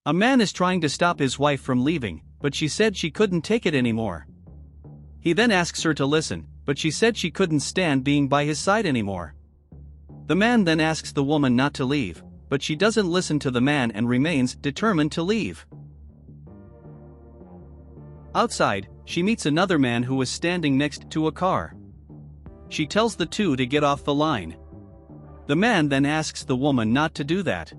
A man is trying to stop his wife from leaving, but she said she couldn't take it anymore. He then asks her to listen, but she said she couldn't stand being by his side anymore. The man then asks the woman not to leave, but she doesn't listen to the man and remains determined to leave. Outside, she meets another man who was standing next to a car. She tells the two to get off the line. The man then asks the woman not to do that.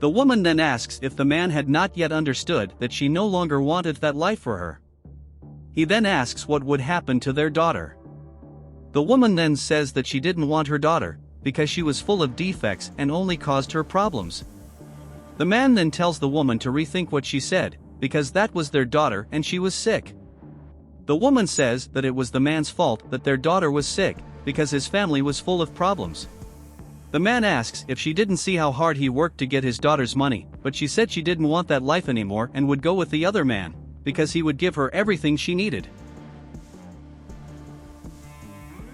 The woman then asks if the man had not yet understood that she no longer wanted that life for her. He then asks what would happen to their daughter. The woman then says that she didn't want her daughter, because she was full of defects and only caused her problems. The man then tells the woman to rethink what she said, because that was their daughter and she was sick. The woman says that it was the man's fault that their daughter was sick, because his family was full of problems. The man asks if she didn't see how hard he worked to get his daughter's money, but she said she didn't want that life anymore and would go with the other man, because he would give her everything she needed.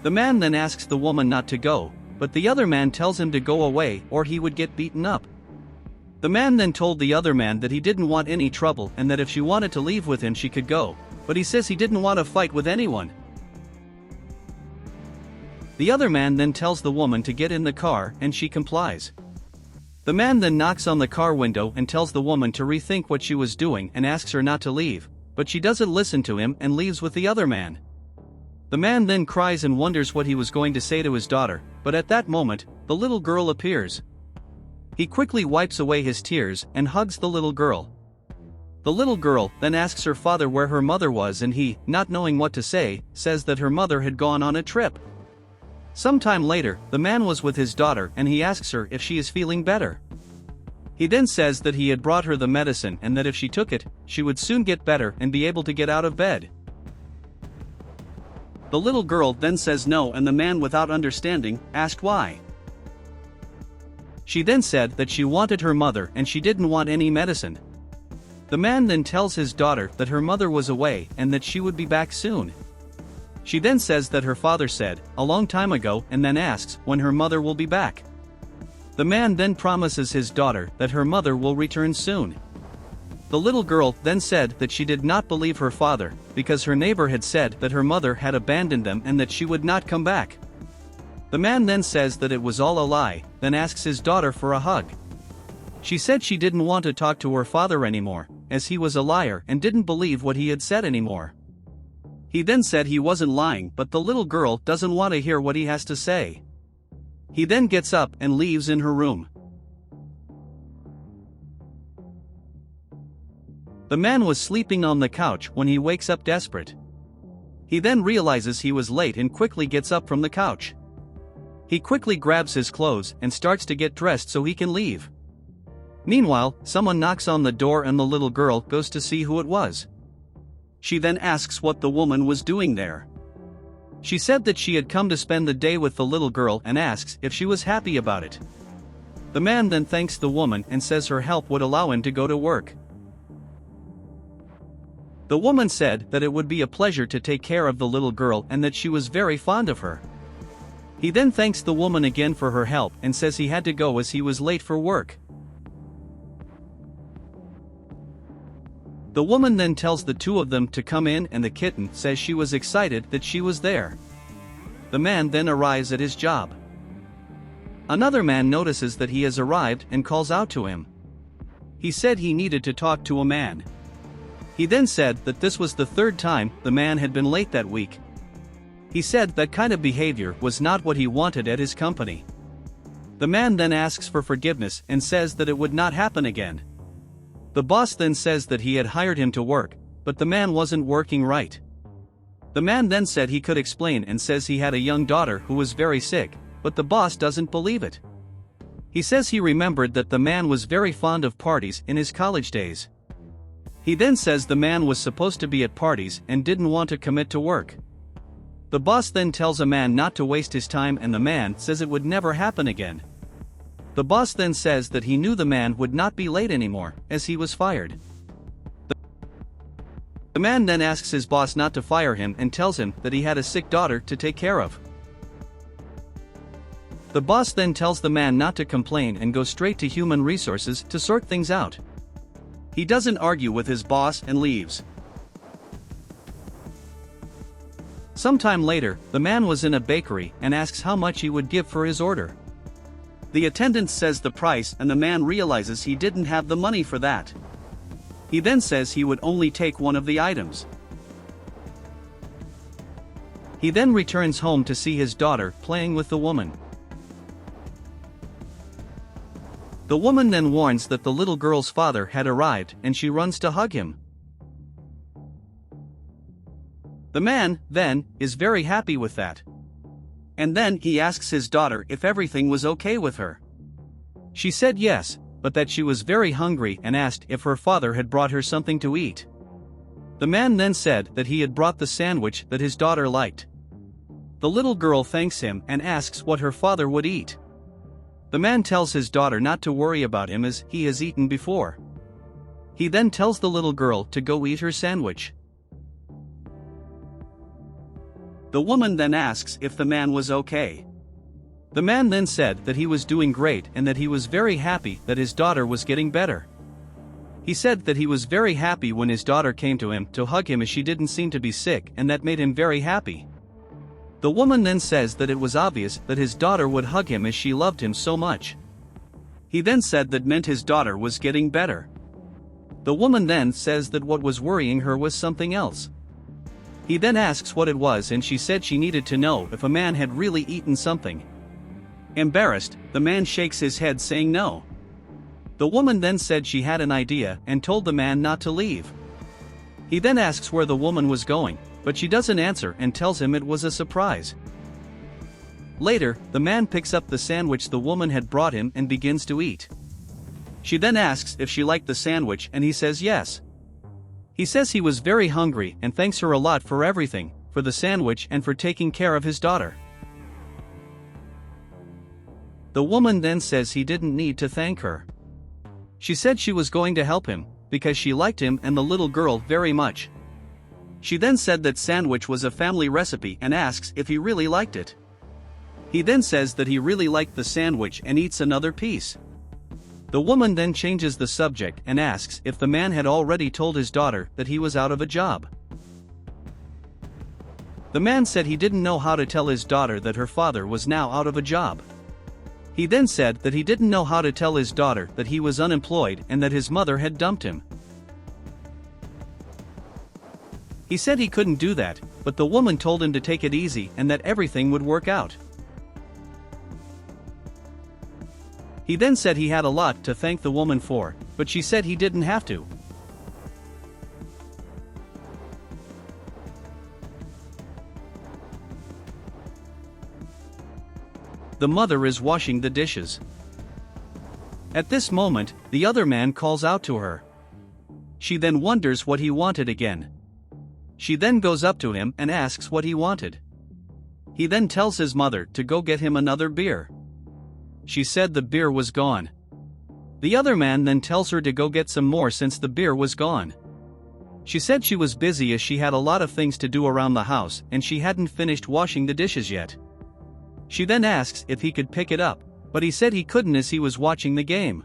The man then asks the woman not to go, but the other man tells him to go away or he would get beaten up. The man then told the other man that he didn't want any trouble and that if she wanted to leave with him she could go, but he says he didn't want to fight with anyone. The other man then tells the woman to get in the car and she complies. The man then knocks on the car window and tells the woman to rethink what she was doing and asks her not to leave, but she doesn't listen to him and leaves with the other man. The man then cries and wonders what he was going to say to his daughter, but at that moment, the little girl appears. He quickly wipes away his tears and hugs the little girl. The little girl then asks her father where her mother was and he, not knowing what to say, says that her mother had gone on a trip. Sometime later, the man was with his daughter and he asks her if she is feeling better. He then says that he had brought her the medicine and that if she took it, she would soon get better and be able to get out of bed. The little girl then says no and the man, without understanding, asked why. She then said that she wanted her mother and she didn't want any medicine. The man then tells his daughter that her mother was away and that she would be back soon. She then says that her father said, a long time ago, and then asks when her mother will be back. The man then promises his daughter that her mother will return soon. The little girl then said that she did not believe her father, because her neighbor had said that her mother had abandoned them and that she would not come back. The man then says that it was all a lie, then asks his daughter for a hug. She said she didn't want to talk to her father anymore, as he was a liar and didn't believe what he had said anymore. He then said he wasn't lying, but the little girl doesn't want to hear what he has to say. He then gets up and leaves in her room. The man was sleeping on the couch when he wakes up desperate. He then realizes he was late and quickly gets up from the couch. He quickly grabs his clothes and starts to get dressed so he can leave. Meanwhile, someone knocks on the door and the little girl goes to see who it was. She then asks what the woman was doing there. She said that she had come to spend the day with the little girl and asks if she was happy about it. The man then thanks the woman and says her help would allow him to go to work. The woman said that it would be a pleasure to take care of the little girl and that she was very fond of her. He then thanks the woman again for her help and says he had to go as he was late for work. The woman then tells the two of them to come in and the kitten says she was excited that she was there. The man then arrives at his job. Another man notices that he has arrived and calls out to him. He said he needed to talk to a man. He then said that this was the third time the man had been late that week. He said that kind of behavior was not what he wanted at his company. The man then asks for forgiveness and says that it would not happen again. The boss then says that he had hired him to work, but the man wasn't working right. The man then said he could explain and says he had a young daughter who was very sick, but the boss doesn't believe it. He says he remembered that the man was very fond of parties in his college days. He then says the man was supposed to be at parties and didn't want to commit to work. The boss then tells a man not to waste his time and the man says it would never happen again. The boss then says that he knew the man would not be late anymore, as he was fired. The man then asks his boss not to fire him and tells him that he had a sick daughter to take care of. The boss then tells the man not to complain and go straight to human resources to sort things out. He doesn't argue with his boss and leaves. Sometime later, the man was in a bakery and asks how much he would give for his order. The attendant says the price, and the man realizes he didn't have the money for that. He then says he would only take one of the items. He then returns home to see his daughter playing with the woman. The woman then warns that the little girl's father had arrived and she runs to hug him. The man, then, is very happy with that. And then he asks his daughter if everything was okay with her. She said yes, but that she was very hungry and asked if her father had brought her something to eat. The man then said that he had brought the sandwich that his daughter liked. The little girl thanks him and asks what her father would eat. The man tells his daughter not to worry about him as he has eaten before. He then tells the little girl to go eat her sandwich. The woman then asks if the man was okay. The man then said that he was doing great and that he was very happy that his daughter was getting better. He said that he was very happy when his daughter came to him to hug him as she didn't seem to be sick, and that made him very happy. The woman then says that it was obvious that his daughter would hug him as she loved him so much. He then said that meant his daughter was getting better. The woman then says that what was worrying her was something else. He then asks what it was, and she said she needed to know if a man had really eaten something. Embarrassed, the man shakes his head saying no. The woman then said she had an idea and told the man not to leave. He then asks where the woman was going, but she doesn't answer and tells him it was a surprise. Later, the man picks up the sandwich the woman had brought him and begins to eat. She then asks if she liked the sandwich and he says yes. He says he was very hungry and thanks her a lot for everything, for the sandwich and for taking care of his daughter. The woman then says he didn't need to thank her. She said she was going to help him, because she liked him and the little girl very much. She then said that sandwich was a family recipe and asks if he really liked it. He then says that he really liked the sandwich and eats another piece. The woman then changes the subject and asks if the man had already told his daughter that he was out of a job. The man said he didn't know how to tell his daughter that her father was now out of a job. He then said that he didn't know how to tell his daughter that he was unemployed and that his mother had dumped him. He said he couldn't do that, but the woman told him to take it easy and that everything would work out. He then said he had a lot to thank the woman for, but she said he didn't have to. The mother is washing the dishes. At this moment, the other man calls out to her. She then wonders what he wanted again. She then goes up to him and asks what he wanted. He then tells his mother to go get him another beer. She said the beer was gone. The other man then tells her to go get some more since the beer was gone. She said she was busy as she had a lot of things to do around the house and she hadn't finished washing the dishes yet. She then asks if he could pick it up, but he said he couldn't as he was watching the game.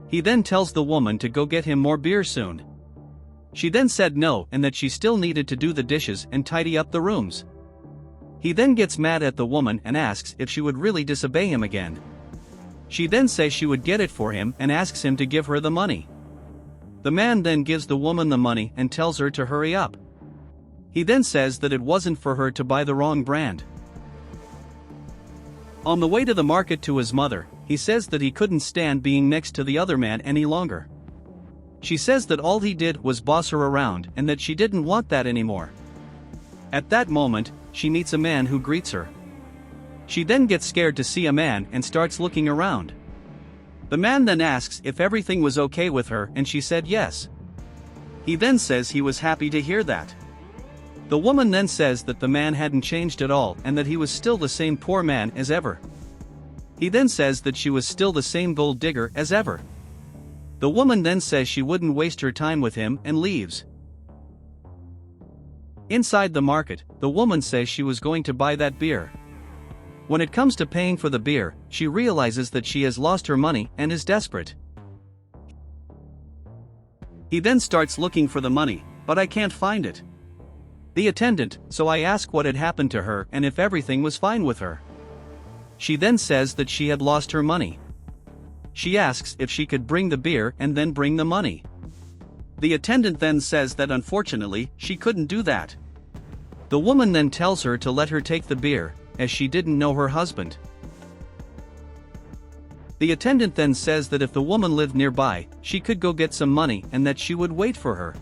He then tells the woman to go get him more beer soon. She then said no and that she still needed to do the dishes and tidy up the rooms. He then gets mad at the woman and asks if she would really disobey him again. She then says she would get it for him and asks him to give her the money. The man then gives the woman the money and tells her to hurry up. He then says that it wasn't for her to buy the wrong brand. On the way to the market to his mother, he says that he couldn't stand being next to the other man any longer. She says that all he did was boss her around and that she didn't want that anymore. At that moment, she meets a man who greets her. She then gets scared to see a man and starts looking around. The man then asks if everything was okay with her and she said yes. He then says he was happy to hear that. The woman then says that the man hadn't changed at all and that he was still the same poor man as ever. He then says that she was still the same gold digger as ever. The woman then says she wouldn't waste her time with him and leaves. Inside the market, the woman says she was going to buy that beer. When it comes to paying for the beer, she realizes that she has lost her money and is desperate. He then starts looking for the money, but I can't find it. The attendant, so I ask what had happened to her and if everything was fine with her. She then says that she had lost her money. She asks if she could bring the beer and then bring the money. The attendant then says that unfortunately, she couldn't do that. The woman then tells her to let her take the beer, as she didn't know her husband. The attendant then says that if the woman lived nearby, she could go get some money and that she would wait for her.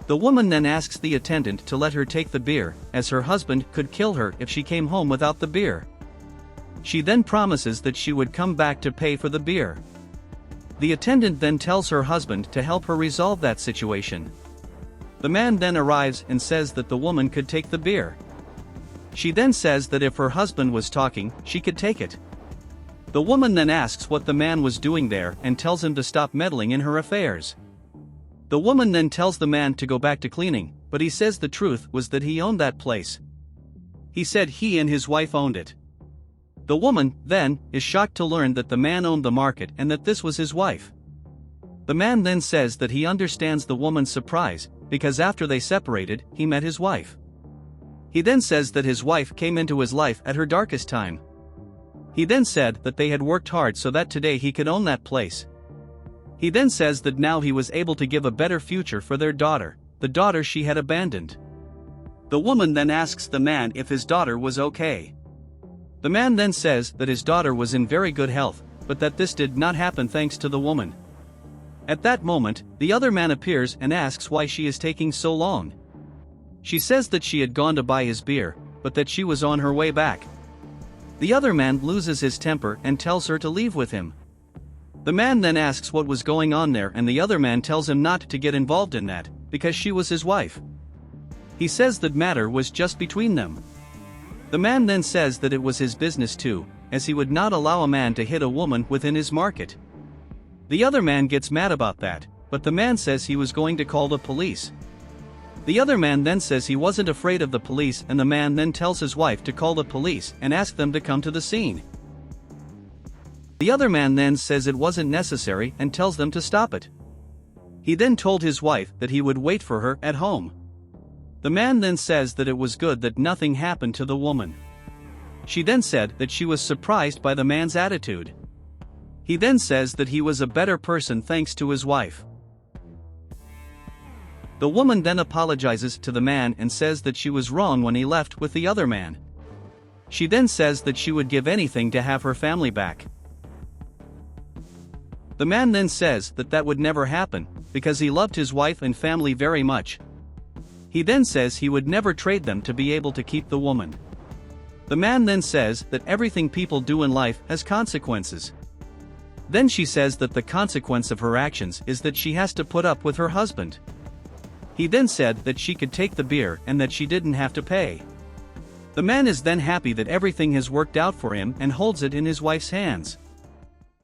The woman then asks the attendant to let her take the beer, as her husband could kill her if she came home without the beer. She then promises that she would come back to pay for the beer. The attendant then tells her husband to help her resolve that situation. The man then arrives and says that the woman could take the beer. She then says that if her husband was talking, she could take it. The woman then asks what the man was doing there and tells him to stop meddling in her affairs. The woman then tells the man to go back to cleaning, but he says the truth was that he owned that place. He said he and his wife owned it. The woman, then, is shocked to learn that the man owned the market and that this was his wife. The man then says that he understands the woman's surprise, because after they separated, he met his wife. He then says that his wife came into his life at her darkest time. He then said that they had worked hard so that today he could own that place. He then says that now he was able to give a better future for their daughter, the daughter she had abandoned. The woman then asks the man if his daughter was okay. The man then says that his daughter was in very good health, but that this did not happen thanks to the woman. At that moment, the other man appears and asks why she is taking so long. She says that she had gone to buy his beer, but that she was on her way back. The other man loses his temper and tells her to leave with him. The man then asks what was going on there and the other man tells him not to get involved in that, because she was his wife. He says that matter was just between them. The man then says that it was his business too, as he would not allow a man to hit a woman within his market. The other man gets mad about that, but the man says he was going to call the police. The other man then says he wasn't afraid of the police and the man then tells his wife to call the police and ask them to come to the scene. The other man then says it wasn't necessary and tells them to stop it. He then told his wife that he would wait for her at home. The man then says that it was good that nothing happened to the woman. She then said that she was surprised by the man's attitude. He then says that he was a better person thanks to his wife. The woman then apologizes to the man and says that she was wrong when he left with the other man. She then says that she would give anything to have her family back. The man then says that that would never happen, because he loved his wife and family very much. He then says he would never trade them to be able to keep the woman. The man then says that everything people do in life has consequences. Then she says that the consequence of her actions is that she has to put up with her husband. He then said that she could take the beer and that she didn't have to pay. The man is then happy that everything has worked out for him and holds it in his wife's hands.